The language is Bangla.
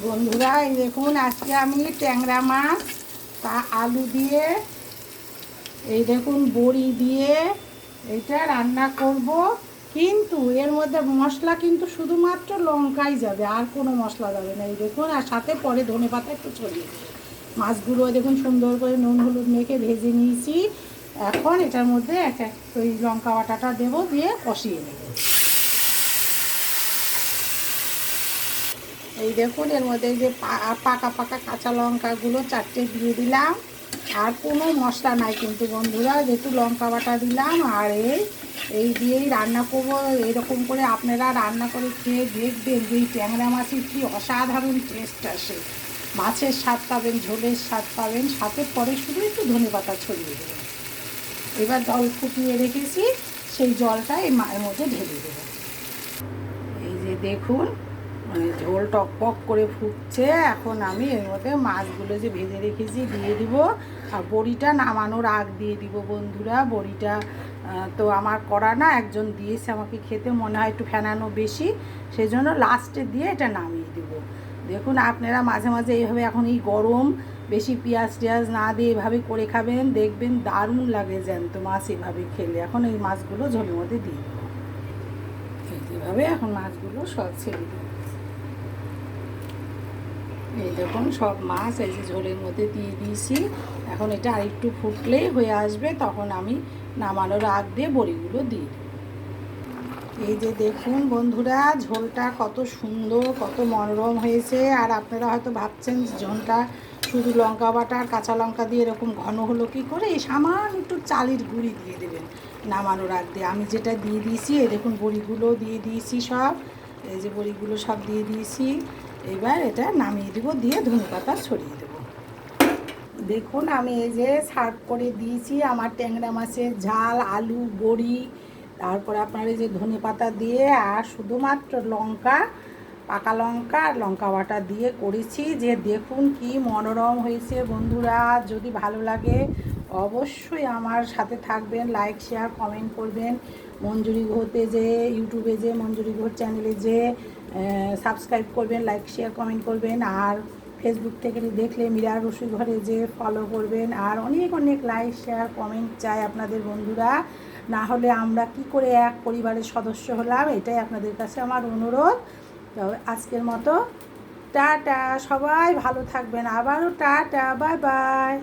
বন্ধুরা এই দেখুন আজকে আমি ট্যাংরা মাছ তা আলু দিয়ে এই দেখুন বড়ি দিয়ে এটা রান্না করব। কিন্তু এর মধ্যে মশলা কিন্তু শুধুমাত্র লঙ্কাই যাবে, আর কোনো মশলা যাবে না। এই দেখুন, আর সাথে পরে ধনেপাতা একটু ছড়িয়ে দেবে। মাছগুলো দেখুন সুন্দর করে নুন হলুদ মেখে ভেজে নিয়েছি। এখন এটার মধ্যে ওই লঙ্কা বাটাটা দেবো, দিয়ে কষিয়ে নেব। এই দেখুন এর মধ্যে যে পাকা পাকা কাঁচা লঙ্কাগুলো 4টে দিয়ে দিলাম। আর কোনো মশলা নাই কিন্তু বন্ধুরা, যেহেতু লঙ্কা বাটা দিলাম। আর এই দিয়েই রান্না করবো। এরকম করে আপনারা রান্না করে খেয়ে দেখবেন যে এই ট্যাংরা মাছের কী অসাধারণ টেস্ট আসে। মাছের স্বাদ পাবেন, ঝোলের স্বাদ পাবেন, সাথে পরে শুধু একটু ধনেপাতা ছড়িয়ে দেবেন। এবার জল ফুটিয়ে রেখেছি, সেই জলটা এই মায়ের মধ্যে ঢেলে দেবো। এই যে দেখুন ঝোল টকপক করে ফুটছে। এখন আমি এর মধ্যে মাছগুলো যে ভেজে রেখেছি দিয়ে দিব। আর বড়িটা নামানোর আগ দিয়ে দিব বন্ধুরা। বড়িটা তো আমার করা না, একজন দিয়েছে আমাকে খেতে, মনে হয় একটু ফেনানো বেশি, সেই জন্য লাস্টে দিয়ে এটা নামিয়ে দেবো। দেখুন আপনারা মাঝে মাঝে এইভাবে, এখন এই গরম, বেশি পেঁয়াজ টিয়াজ না দিয়ে এভাবে করে খাবেন, দেখবেন দারুণ লাগে জ্যান্ত মাছ এভাবে খেলে। এখন এই মাছগুলো ঝোলের মধ্যে দিয়ে দেবো। এইভাবে এখন মাছগুলো সব ছেড়ে দেবো। এই দেখুন সব মাছ এই যে ঝোলের মধ্যে দিয়ে দিয়েছি। এখন এটা আরেকটু ফুটলেই হয়ে আসবে, তখন আমি নামানোর আগ দিয়ে বড়িগুলো দিয়ে দেব। এই যে দেখুন বন্ধুরা ঝোলটা কত সুন্দর, কত মনোরম হয়েছে। আর আপনারা হয়তো ভাবছেন ঝোলটা শুধু লঙ্কা বাটা আর কাঁচা লঙ্কা দিয়ে এরকম ঘন হলো কী করে। এই সামান্য একটু চালের গুঁড়ি দিয়ে দেবেন নামানোর আগ দিয়ে। আমি যেটা দিয়ে দিয়েছি, এই দেখুন বড়িগুলো দিয়ে দিয়েছি সব। এই যে বড়িগুলো সব দিয়ে দিয়েছি। এবার এটা নামিয়ে দেবো, দিয়ে ধনেপাতা ছড়িয়ে দেবো। দেখুন আমি এই যে সার্ভ করে দিয়েছি আমার ট্যাংরা মাছের ঝাল, আলু, বড়ি, তারপরে আপনার এই যে ধনেপাতা দিয়ে, আর শুধুমাত্র লঙ্কা, পাকা লঙ্কা আর লঙ্কা বাটা দিয়ে করেছি। যে দেখুন কি মনোরম হয়েছে বন্ধুরা। যদি ভালো লাগে অবশ্যই আমার সাথে থাকবেন, লাইক শেয়ার কমেন্ট করবেন। মঞ্জুরি ঘোতে যে ইউটিউবে যে মঞ্জুরি ঘোর চ্যানেলে যে সাবস্ক্রাইব করবেন, লাইক শেয়ার কমেন্ট করবেন। আর ফেসবুক থেকে দেখলে মীরা রসুই ঘরে যে ফলো করবেন। আর অনেক অনেক লাইক শেয়ার কমেন্ট চাই আপনাদের বন্ধুরা, না হলে আমরা কি করে এক পরিবারের সদস্য হলাম, এটাই আপনাদের কাছে আমার অনুরোধ। তো আজকের মতো টাটা, সবাই ভালো থাকবেন। আবারও টাটা, বাই বাই।